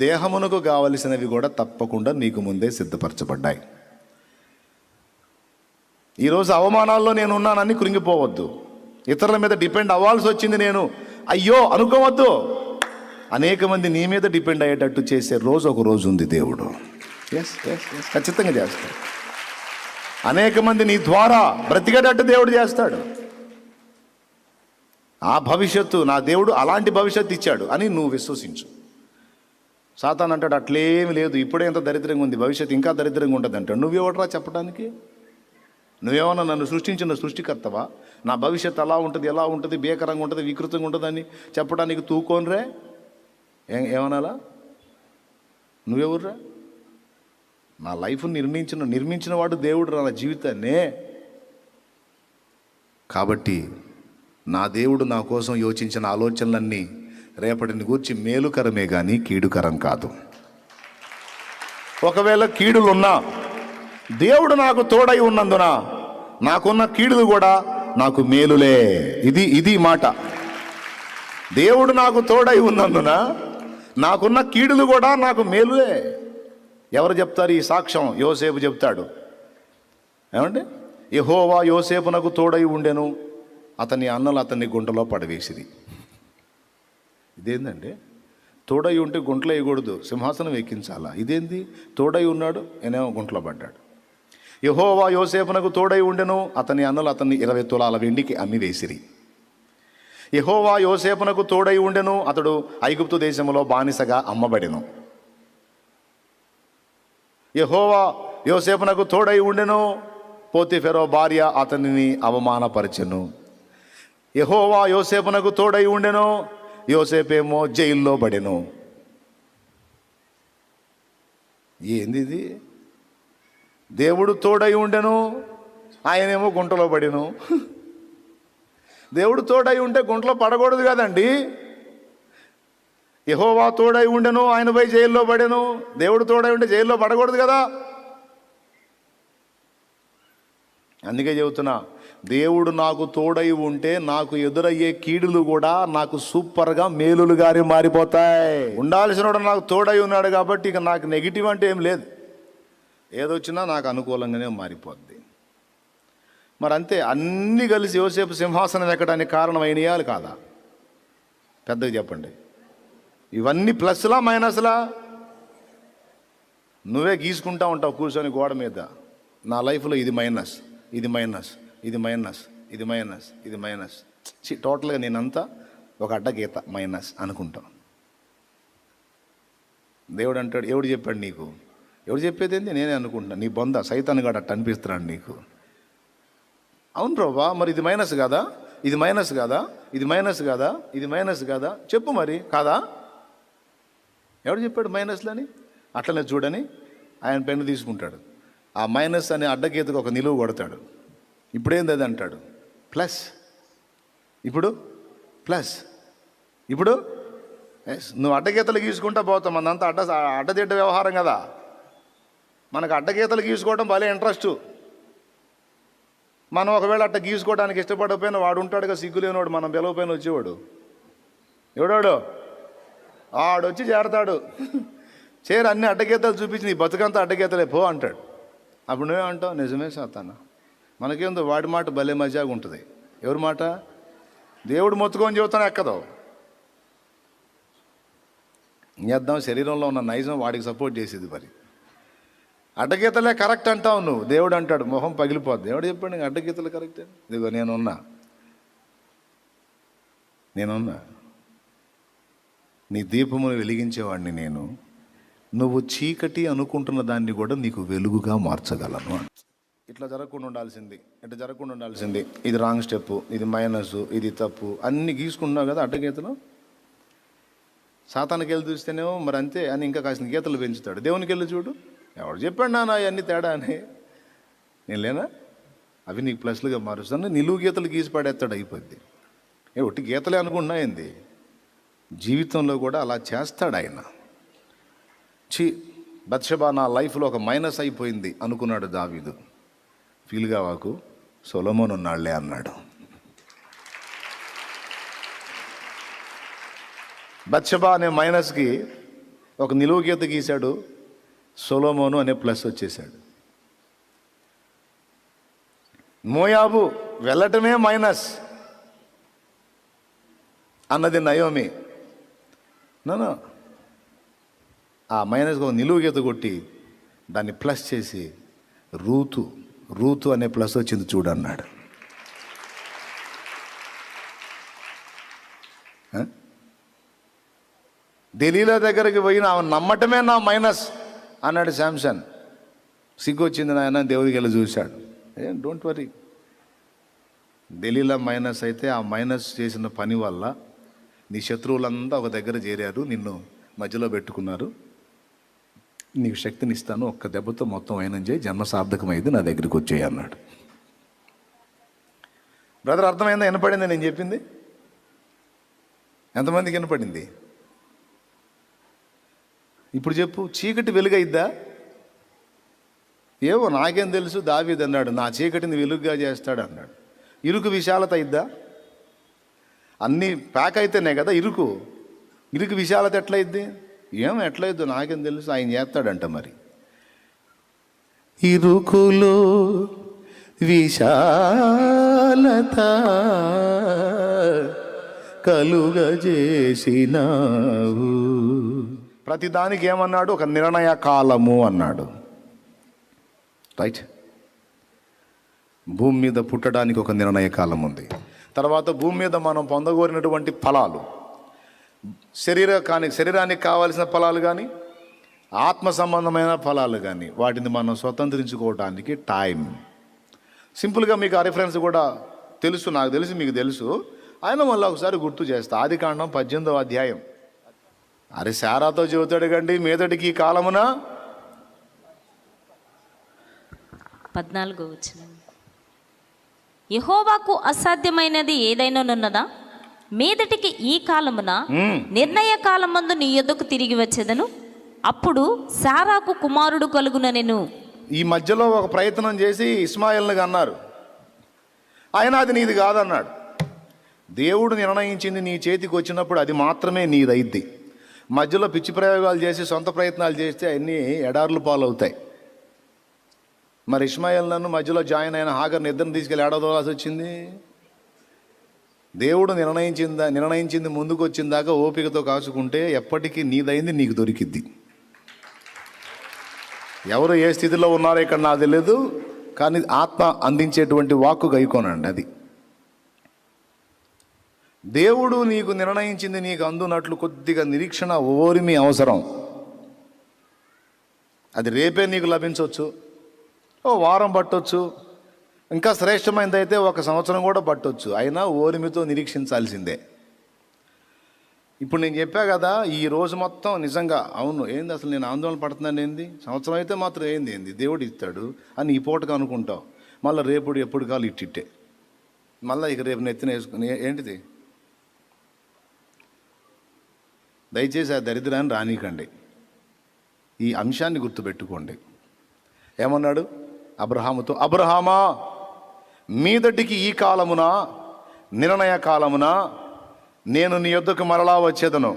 దేహమునకు కావలసినవి కూడా తప్పకుండా నీకు ముందే సిద్ధపరచబడ్డాయి. ఈరోజు అవమానాల్లో నేను ఉన్నానని కృంగిపోవద్దు. ఇతరుల మీద డిపెండ్ అవ్వాల్సి వచ్చింది నేను అయ్యో అనుకోవద్దు. అనేక మంది నీ మీద డిపెండ్ అయ్యేటట్టు చేసే రోజు ఒక రోజు ఉంది. దేవుడు ఖచ్చితంగా చేస్తాడు. అనేక మంది నీ ద్వారా బ్రతికేటట్టు దేవుడు చేస్తాడు. ఆ భవిష్యత్తు నా దేవుడు అలాంటి భవిష్యత్తు ఇచ్చాడు అని నువ్వు విశ్వసించు. సాతాన్ అంటాడు అట్లేమి లేదు, ఇప్పుడే ఎంత దరిద్రంగా ఉంది, భవిష్యత్తు ఇంకా దరిద్రంగా ఉంటుంది అంటాడు. నువ్వెవడరా చెప్పడానికి? నువ్వేమన్నా నన్ను సృష్టించిన సృష్టికర్తవా? నా భవిష్యత్తు అలా ఉంటుంది, ఎలా ఉంటుంది, భీకరంగా ఉంటుంది, వికృతంగా ఉంటుందని చెప్పడానికి తూకోనరే? ఏమనాలా? నువ్వెవర్రా? నా లైఫ్ని నిర్మించిన వాడు దేవుడు, నా జీవితాన్నే. కాబట్టి నా దేవుడు నా కోసం యోచించిన ఆలోచనలన్నీ రేపటిని గూర్చి మేలుకరమే కానీ కీడుకరం కాదు. ఒకవేళ కీడులున్నా దేవుడు నాకు తోడై ఉన్నందున నాకున్న కీడులు కూడా నాకు మేలులే. ఇది మాట. దేవుడు నాకు తోడై ఉన్నందున నాకున్న కీడులు కూడా నాకు మేలులే. ఎవరు చెప్తారు ఈ సాక్ష్యం? యోసేపు చెప్తాడు. ఏమంటే యెహోవా యోసేపునకు తోడై ఉండెను, అతని అన్నలు అతన్ని గుంటలో పడవేసిరి. ఇదేందండి? తోడై ఉంటే గుంటలో వేయకూడదు, సింహాసనం ఎక్కించాలా? ఇదేంది? తోడై ఉన్నాడు, నేనేమో గుంటలో పడ్డాడు. యెహోవా యోసేపునకు తోడై ఉండెను, అతని అన్నలు అతన్ని 20 తులాల వెండికి అమ్మి వేసిరి. యెహోవా యోసేపునకు తోడై ఉండెను, అతడు ఐగుప్తు దేశంలో బానిసగా అమ్మబడెను. యెహోవా యోసేపునకు తోడై ఉండెను, పోతిఫెరో భార్య అతనిని అవమానపరచెను. యెహోవా యోసేపునకు తోడై ఉండెను, యోసేపేమో జైల్లో పడెను. ఏంది ఇది? దేవుడు తోడై ఉండెను, ఆయనేమో గుంటలో పడెను. దేవుడు తోడై ఉంటే గుంటలో పడకూడదు కదండి. యెహోవా తోడై ఉండెను, ఆయన పోయి జైల్లో పడెను. దేవుడు తోడై ఉంటే జైల్లో పడకూడదు కదా. అందుకే చెబుతున్నా, దేవుడు నాకు తోడై ఉంటే నాకు ఎదురయ్యే కీడులు కూడా నాకు సూపర్గా మేలులుగానే మారిపోతాయి. ఉండాల్సినోడు నాకు తోడై ఉన్నాడు కాబట్టి ఇక నాకు నెగిటివ్ అంటే ఏం లేదు. ఏదొచ్చినా నాకు అనుకూలంగానే మారిపోద్ది. మరి అంతే, అన్నీ కలిసి యోసేపు సింహాసనం ఎక్కడానికి కారణమైనయాలు కాదా? పెద్దగా చెప్పండి. ఇవన్నీ ప్లస్లా మైనస్లా? నువ్వే గీసుకుంటా ఉంటావు కూర్చొని గోడ మీద. నా లైఫ్లో ఇది మైనస్, ఇది మైనస్, ఇది మైనస్, ఇది మైనస్, ఇది మైనస్. టోటల్గా నేనంతా ఒక అడ్డగీత మైనస్ అనుకుంటాం. దేవుడు అంటాడు, ఎవడు చెప్పాడు నీకు? ఎవడు చెప్పేది ఏంది? నేనే అనుకుంటున్నా. నీ బొంద సైతాన్ గాడు అట్ట అనిపిస్తున్నాడు నీకు. అవును ప్రభా, మరి ఇది మైనస్ కాదా? ఇది మైనస్ కాదా? ఇది మైనస్ కాదా? ఇది మైనస్ కాదా? చెప్పు మరి, కాదా? ఎవడు చెప్పాడు మైనస్లని? అట్లనే చూడని ఆయన పెన్ను తీసుకుంటాడు, ఆ మైనస్ అనే అడ్డగీతకు ఒక నిలువు కొడతాడు. ఇప్పుడేంది అది అంటాడు ప్లస్, ఇప్పుడు ప్లస్, ఇప్పుడు నువ్వు అడ్డగీతలు గీసుకుంటా పోతావు. మనంతా అడ్డదిడ్డ వ్యవహారం కదా. మనకు అడ్డగీతలు గీసుకోవడం భలే ఇంట్రెస్ట్. మనం ఒకవేళ అట్ట గీసుకోవడానికి ఇష్టపడకపోయినా వాడు ఉంటాడుగా సిగ్గులేనివాడు, మనం పిలవపోయిన వచ్చేవాడు. ఎవడాడు? ఆడొచ్చి చేరతాడు. చేరి అన్ని అడ్డగీతలు చూపించి నీ బతుకంతా అడ్డగీతలే పో అంటాడు. అప్పుడు నువ్వేమంటావు? నిజమే సాతానా, మనకేందో వాడి మాట భలే మజాగా ఉంటుంది. ఎవరి మాట? దేవుడు మొత్తుకొని చెబుతాను ఎక్కదో. చేద్దాం, శరీరంలో ఉన్న నైజం వాడికి సపోర్ట్ చేసేది. మరి అడ్డగీతలే కరెక్ట్ అంటావు నువ్వు. దేవుడు అంటాడు మొహం పగిలిపోద్ది. దేవుడు చెప్పాడు అడ్డగీతలు కరెక్ట్. ఇదిగో నేనున్నా, నీ దీపమును వెలిగించేవాడిని నేను. నువ్వు చీకటి అనుకుంటున్న దాన్ని కూడా నీకు వెలుగుగా మార్చగలను. ఇట్లా జరగకుండా ఉండాల్సింది, ఇట్లా జరగకుండా ఉండాల్సింది, ఇది రాంగ్ స్టెప్, ఇది మైనస్, ఇది తప్పు, అన్నీ గీసుకుంటున్నావు కదా అడ్డగీతలు. సాతానికి వెళ్ళి చూస్తేనేమో మరి అంతే అని ఇంకా కాసిన గీతలు పెంచుతాడు. దేవునికి వెళ్ళి చూడు, ఎవడు చెప్పాడు నాన్న అవన్నీ తేడా అని? నేను లేనా? అవి నీకు ప్లస్లుగా మారుస్తాను. నిలువు గీతలు గీసి పడేస్తాడు, అయిపోద్ది. ఒట్టి గీతలే అనుకుంటున్నా ఏంది? జీవితంలో కూడా అలా చేస్తాడు ఆయన. బత్షెబా నా లైఫ్లో ఒక మైనస్ అయిపోయింది అనుకున్నాడు దావీదు. ఫీల్ కావాకు, సొలొమోను ఉన్నాళ్లే అన్నాడు. బత్షెబా అనే మైనస్కి ఒక నిలువు గీత గీశాడు, సొలొమోను అనే ప్లస్ వచ్చేసాడు. మోయాబు వెళ్ళటమే మైనస్ అన్నది నయోమి. నన్ను ఆ మైనస్గా ఒక నిలువు గీత కొట్టి దాన్ని ప్లస్ చేసి రూతు అనే ప్లస్ వచ్చింది చూడన్నాడు. దెలీలా దగ్గరికి పోయిన ఆమె నమ్మటమే నా మైనస్ అన్నాడు శాంసన్. సిగ్గు వచ్చింది నాయన, దేవుడికి వెళ్ళి చూశాడు. డోంట్ వరీ, దెలీలా మైనస్ అయితే ఆ మైనస్ చేసిన పని వల్ల నీ శత్రువులంతా ఒక దగ్గర చేరారు, నిన్ను మధ్యలో పెట్టుకున్నారు, నీకు శక్తిని ఇస్తాను, ఒక్క దెబ్బతో మొత్తం అయినం చేయి, జన్మసార్థకమైంది, నా దగ్గరికి వచ్చేయి అన్నాడు. బ్రదర్ అర్థమైందా? వినపడింది నేను చెప్పింది? ఎంతమందికి వినపడింది? ఇప్పుడు చెప్పు, చీకటి వెలుగైద్దా? ఏవో నాకేం తెలుసు, దావీదు అన్నాడు నా చీకటిని వెలుగుగా చేస్తాడు అన్నాడు. ఇరుకు విశాలత అయిద్దా? అన్నీ ప్యాక్ అయితేనే కదా ఇరుకు విశాలత ఎట్లయిద్ది? ఎట్లయిద్దు నాకేం తెలుసు, ఆయన చేస్తాడంట. మరి ఇరుకులో విశాలత కలుగజేసినావు. ప్రతిదానికి ఏమన్నాడు? ఒక నిర్ణయ కాలము అన్నాడు. రైట్, భూమి మీద పుట్టడానికి ఒక నిర్ణయ కాలం ఉంది. తర్వాత భూమి మీద మనం పొందగోరినటువంటి ఫలాలు, శరీరానికి కావాల్సిన ఫలాలు కానీ, ఆత్మ సంబంధమైన ఫలాలు కానీ, వాటిని మనం స్వతంత్రించుకోవడానికి టైం. సింపుల్గా మీకు ఆ రిఫరెన్స్ కూడా తెలుసు, నాకు తెలుసు, మీకు తెలుసు. ఆయన మళ్ళీ ఒకసారి గుర్తు చేస్తా. ఆదికాండం 18వ అధ్యాయం. అరే శారాతో చెబుతాడు కండి, మీదటికి ఈ కాలమున 14వ వచనం, యెహోవాకు అసాధ్యమైనది ఏదైనానున్నదా? మీదటికి ఈ కాలమున నిర్ణయ కాలమందు నీ యొద్దకు తిరిగి వచ్చేదను, అప్పుడు శారాకు కుమారుడు కలుగుననెను. ఈ మధ్యలో ఒక ప్రయత్నం చేసి ఇస్మాయిల్ని అన్నారు. ఆయన అది నీది కాదన్నాడు. దేవుడు నిర్ణయించింది నీ చేతికి వచ్చినప్పుడు అది మాత్రమే నీదైద్ది. మధ్యలో పిచ్చి ప్రయోగాలు చేసి సొంత ప్రయత్నాలు చేస్తే అన్నీ ఎడార్లు పాలవుతాయి. మరి ఇస్మాయిల్ నన్ను మధ్యలో జాయిన్ అయిన హాగర్ని ఇద్దరిని తీసుకెళ్ళి ఏడవదోలాల్సి వచ్చింది. దేవుడు నిర్ణయించింది ముందుకు వచ్చిన దాకా ఓపికతో కాచుకుంటే ఎప్పటికీ నీదైంది నీకు దొరికిద్ది. ఎవరు ఏ స్థితిలో ఉన్నారో ఇక్కడ నాకు తెలియదు, కానీ ఆత్మ అందించేటువంటి వాక్కు గైకోనండి. అది దేవుడు నీకు నిర్ణయించింది నీకు అందునట్లు కొద్దిగా నిరీక్షణ, ఓరిమి అవసరం. అది రేపే నీకు లభించవచ్చు, ఓ వారం పట్టవచ్చు, ఇంకా శ్రేష్టమైనది అయితే 1 సంవత్సరం కూడా పట్టవచ్చు. అయినా ఓరిమితో నిరీక్షించాల్సిందే. ఇప్పుడు నేను చెప్పా కదా, ఈ రోజు మొత్తం నిజంగా అవును ఏంది అసలు నేను ఆందోళన పడుతున్నాను, ఏంది సంవత్సరం అయితే మాత్రం ఏంది దేవుడు ఇస్తాడు అని ఈ పూటగా అనుకుంటావు. మళ్ళీ రేపు ఎప్పుడు కాలు ఇట్టిట్టే, మళ్ళీ ఇక రేపు నెత్తిన వేసుకుని ఏంటిది. దయచేసి ఆ దరిద్రాన్ని రానీకండి. ఈ అంశాన్ని గుర్తుపెట్టుకోండి. ఏమన్నాడు అబ్రహాముతో? అబ్రహామా, మీదటికి ఈ కాలమున నిర్ణయ కాలమున నేను నీ యొద్దకు మరలా వచ్చేదను,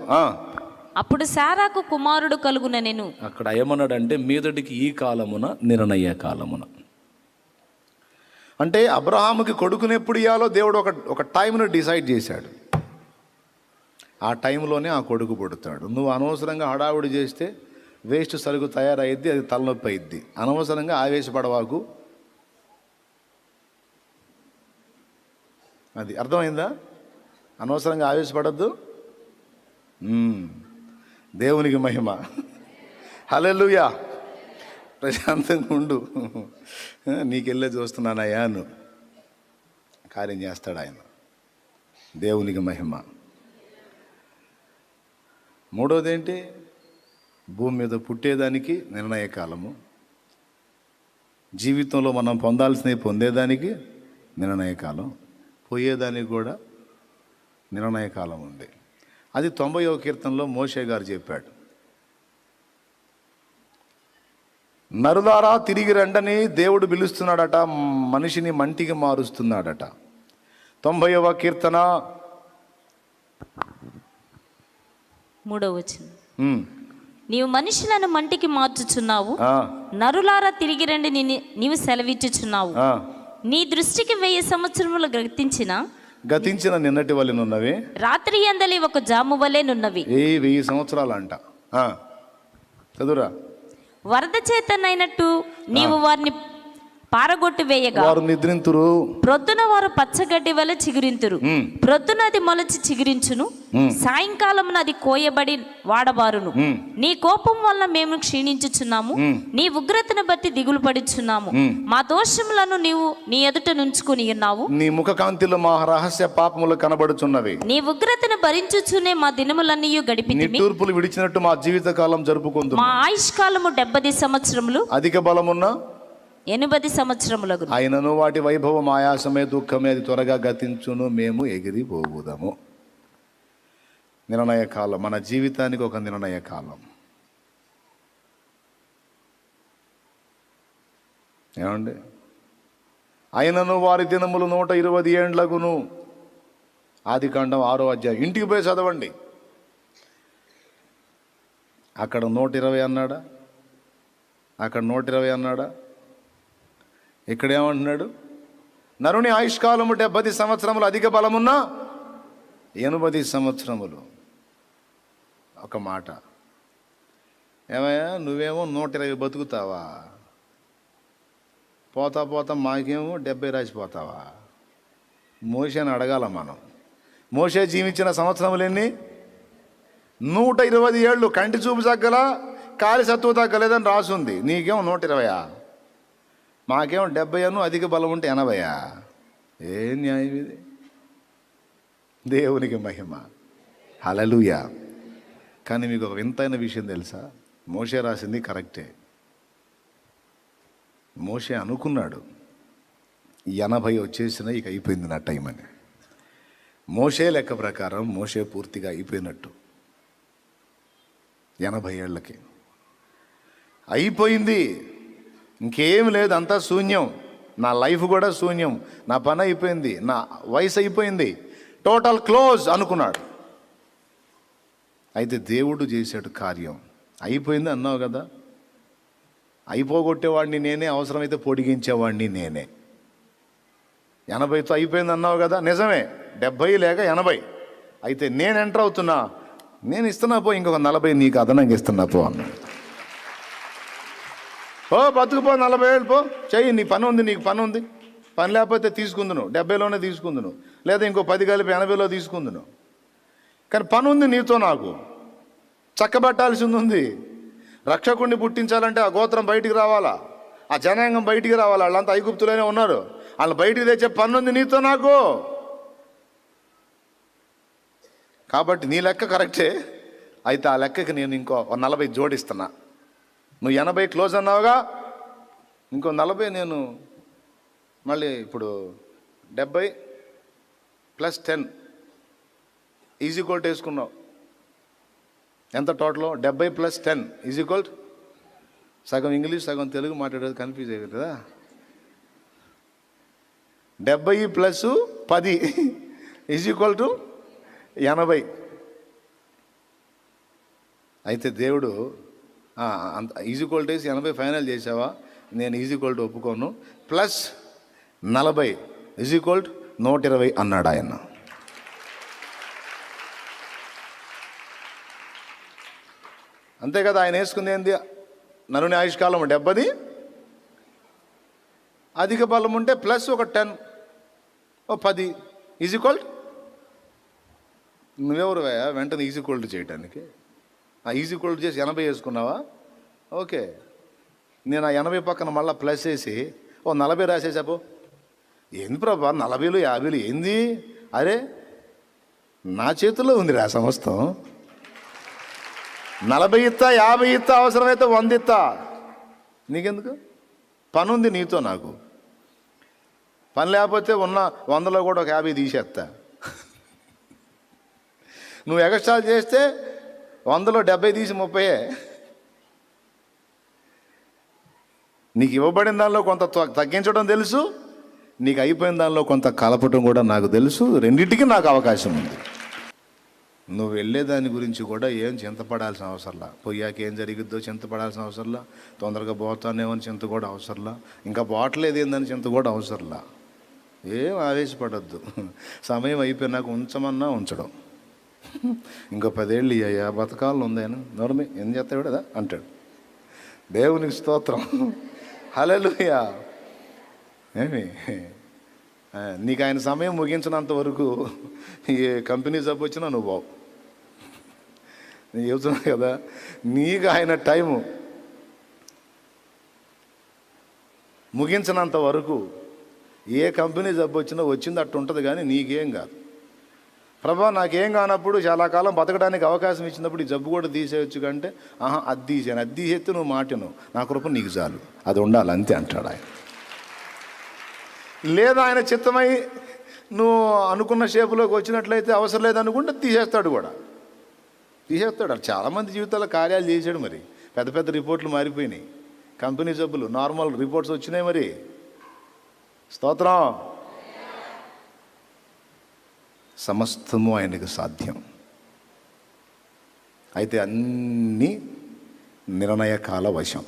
అప్పుడు శారాకు కుమారుడు కలుగుననెను. అక్కడ ఏమన్నాడంటే మీదటికి ఈ కాలమున నిర్ణయ కాలమున. అంటే అబ్రహాముకి కొడుకుని ఎప్పుడు ఇవ్వాలో దేవుడు ఒక టైంను డిసైడ్ చేశాడు. ఆ టైంలోనే ఆ కొడుకు పుడతాడు. నువ్వు అనవసరంగా హడావుడి చేస్తే వేస్ట్ సరుకు తయారయ్యిద్ది, అది తలనొప్పి అయ్యిద్ది. అనవసరంగా ఆవేశపడవాకు. అది అర్థమైందా? అనవసరంగా ఆవేశపడద్దు. దేవునికి మహిమ. హల్లెలూయా. ప్రశాంతంగా ఉండు. నీకెళ్ళే చూస్తున్నానయ్యా, నువ్వు కార్యం చేస్తాడు ఆయన. దేవునికి మహిమ. మూడోది ఏంటి? భూమి మీద పుట్టేదానికి నిర్ణయ కాలము, జీవితంలో మనం పొందాల్సినవి పొందేదానికి నిర్ణయ కాలం, పోయేదానికి కూడా నిర్ణయ కాలం ఉంది. అది 90వ కీర్తనలో మోషే గారు చెప్పాడు. నరులారా తిరిగి రండని దేవుడు పిలుస్తున్నాడట, మనిషిని మంటికి మారుస్తున్నాడట. 90వ కీర్తన 3వ వచనం, నీవు మనుషులను మంటికి మార్చుచున్నావు, ఆ, నరులారా తిరిగి రండి నీవు సెలవిచ్చుచున్నావు. ఆ. నీ దృష్టికి 1000 సంవత్సరములు గతించిన నిన్నటి వలెనున్నవి, రాత్రి ఎందలి ఒక జాము వలెనున్నవి. 1000 సంవత్సరాలు అంట. చదువురా. వరద చేతనైనట్టు నీవు వారిని పారగొట్టు వేయగా వారు నిద్రింతురు, ప్రొద్దున వారు పచ్చగడ్డి వల్ల చిగురింతురు. ప్రొద్దున అది మొలచి చిగురించును, సాయంకాలం అది కోయబడి వాడబారును. నీ కోపం వల్ల మేము క్షీణించుచున్నాము, నీ ఉగ్రతను బట్టి దిగులు పడుచున్నాము. మా దోషములను నీవు నీ ఎదుట నుంచుకుని ఉన్నావు, నీ ముఖ కాంతిలో మా రహస్య పాపములు కనబడుచున్నవి. నీ ఉగ్రతను భరించుచునే మా దినములన్నీ గడిపితిమి. నిట్టూర్పులు విడిచినట్టు మా జీవిత కాలం జరుపుకుందు. మా ఆయుష్కాలము 70 సంవత్సరములు, అధిక బలమున్న 80 సంవత్సరములకు. అయినను వాటి వైభవం ఆయాసమే, దుఃఖమే, అది త్వరగా గతించును, మేము ఎగిరిపోవుదాము. నిర్ణయ కాలం, మన జీవితానికి ఒక నిర్ణయ కాలం. ఏమండి? అయినను వారి దినములు 120 ఏండ్లగును. ఆదికాండం 6వ అధ్యాయం. ఇంటికి పోయి చదవండి. అక్కడ 120 అన్నాడా? అక్కడ 120 అన్నాడా? ఇక్కడ ఏమంటున్నాడు? నరుని ఆయుష్కాలము 70 సంవత్సరములు, అధిక బలమున్నా 80 సంవత్సరములు. ఒక మాట, ఏమయ్యా నువ్వేమో 120 బతుకుతావా? పోతా పోతా మాకేమో 70 రాసిపోతావా? మోషేని అడగాల మనం. మోషే జీవించిన సంవత్సరములు ఎన్ని? 120 ఏళ్ళు. కంటి చూపు తగ్గలా, కాలి సత్తువ తగ్గలేదని రాసుంది. నీకేమో 120. మాకేమో 70 అను, అధిక బలం ఉంటే 80. ఏ న్యాయం ఇది? దేవునికి మహిమ. హల్లెలూయా. కానీ మీకు ఒక వింతైన విషయం తెలుసా? మోషే రాసింది కరెక్టే. మోషే అనుకున్నాడు 80 వచ్చేసినా ఇక అయిపోయింది నా టైం అని. మోషే లెక్క ప్రకారం మోషే పూర్తిగా అయిపోయినట్టు. 80 ఏళ్ళకి అయిపోయింది, ఇంకేం లేదు, అంతా శూన్యం. నా లైఫ్ కూడా శూన్యం, నా పని అయిపోయింది, నా వయసు అయిపోయింది, టోటల్ క్లోజ్ అనుకున్నాడు. అయితే దేవుడు చేశాడు కార్యం. అయిపోయింది అన్నావు కదా, అయిపోగొట్టేవాడిని నేనే, అవసరమైతే పొడిగించేవాడిని నేనే. 80తో అయిపోయింది అన్నావు కదా, నిజమే. 70 లేక 80. అయితే నేను ఎంటర్ అవుతున్నా, నేను ఇస్తున్నా పో, ఇంకొక 40 నీకు అదనంగా ఇస్తున్నా పో అన్నా. ఓ బతుకుపో, 40 ఏళ్ళు పో, చెయ్యి, నీ పని ఉంది, నీకు పని ఉంది. పని లేకపోతే తీసుకుందును, 70లోనే తీసుకుందును, లేదా ఇంకో 10 కలిపి 80లో తీసుకుందును. కానీ పని ఉంది నీతో నాకు, చక్కబట్టాల్సింది ఉంది. రక్షకుడిని పుట్టించాలంటే ఆ గోత్రం బయటికి రావాలా, ఆ జనాంగం బయటికి రావాలా. వాళ్ళంతా ఐగుప్తులోనే ఉన్నారు, వాళ్ళు బయటికి తెచ్చే పని ఉంది నీతో నాకు. కాబట్టి నీ లెక్క కరెక్టే. అయితే ఆ లెక్కకి నేను ఇంకో 40 జోడిస్తున్నా. నువ్వు 80 క్లోజ్ అన్నావుగా, ఇంకో 40 నేను మళ్ళీ ఇప్పుడు 70 + 10 ఈజీక్వల్ వేసుకున్నావు. ఎంత టోటల్? 70 + 10 ఈజీక్వల్, సగం ఇంగ్లీష్ సగం తెలుగు మాట్లాడేది కన్ఫ్యూజ్ అయ్యేది కదా. 70 + 10 ఈజీక్వల్ 80. అయితే దేవుడు అంత ఈజీక్వల్ 80 ఫైనల్ చేసావా? నేను ఈజీక్వల్ ఒప్పుకోను, ప్లస్ 40 ఈజీక్వల్ 120 అన్నాడు ఆయన. అంతే కదా. ఆయన వేసుకుంది ఏంది? నరుని ఆయుష్కాలం 70, అధిక బలం ఉంటే ప్లస్ ఒక 10, ఓ 10 ఈజీక్వల్. నువ్వెవరు వెంటనే ఈజీక్వల్ చేయడానికి? ఆ ఈజీక్వల్ చేసి 80 వేసుకున్నావా? ఓకే, నేను ఆ 80 పక్కన మళ్ళీ ప్లస్ వేసి ఓ 40 రాసేసాపో. ఏంది ప్రభా 40లు 50లు ఏంది? అరే నా చేతుల్లో ఉంది రా సమస్తం. 40 ఇస్తా, 50 ఇస్తా, అవసరమైతే 100 ఇస్తా. నీకెందుకు? పని ఉంది నీతో నాకు. పని లేకపోతే ఉన్న 100లో కూడా ఒక 50 తీసేస్తా. నువ్వు ఎక్స్ట్రా చేస్తే 100లో 70 తీసి 30. నీకు ఇవ్వబడిన దానిలో కొంత తగ్గించడం తెలుసు, నీకు అయిపోయిన దానిలో కొంత కలపటం కూడా నాకు తెలుసు. రెండింటికి నాకు అవకాశం ఉంది. నువ్వు వెళ్ళేదాని గురించి కూడా ఏం చింతపడాల్సిన అవసరంలా. పోయాక ఏం జరిగిద్దో చింతపడాల్సిన అవసరంలా. తొందరగా పోతానేమని చింత కూడా అవసరంలా. ఇంకా పోవట్లేదు ఏందని చింత కూడా అవసరంలా. ఏం ఆవేశపడద్దు. సమయం అయిపోయినాక ఉంచమన్నా ఉంచడం. ఇంకో 10 ఏళ్ళు అయ్యా బతకాలను ఉందాయన నోరమి ఏం చేస్తాడు కదా అంటాడు. దేవునికి స్తోత్రం. హల్లెలూయా. ఏమి నీకు ఆయన సమయం ముగించినంత వరకు ఏ కంపెనీ జబ్బు వచ్చినా నువ్వు బావు. నేను చెబుతున్నా కదా, నీకు ఆయన టైము ముగించినంత వరకు ఏ కంపెనీ జబ్బు వచ్చినా వచ్చింది అట్టు ఉంటుంది, కానీ నీకేం కాదు. ప్రభా నాకేం కానప్పుడు చాలా కాలం బతకడానికి అవకాశం ఇచ్చినప్పుడు ఈ జబ్బు కూడా తీసేయచ్చు కంటే అది తీసాను, అది తీసేస్తే నువ్వు మాటను, నా కృప నీకు చాలు, అది ఉండాలి అంతే అంటాడు ఆయన. లేదా ఆయన చిత్తమై నువ్వు అనుకున్న షేపులోకి వచ్చినట్లయితే అవసరం లేదనుకుంటే తీసేస్తాడు కూడా, తీసేస్తాడు. చాలామంది జీవితాల్లో కార్యాలు చేశాడు. మరి పెద్ద పెద్ద రిపోర్ట్లు మారిపోయినాయి. కంపెనీ జబ్బులు నార్మల్ రిపోర్ట్స్ వచ్చినాయి. మరి స్తోత్రం. సమస్తము ఆయనకు సాధ్యం. అయితే అన్నీ నిర్ణయకాల వశం.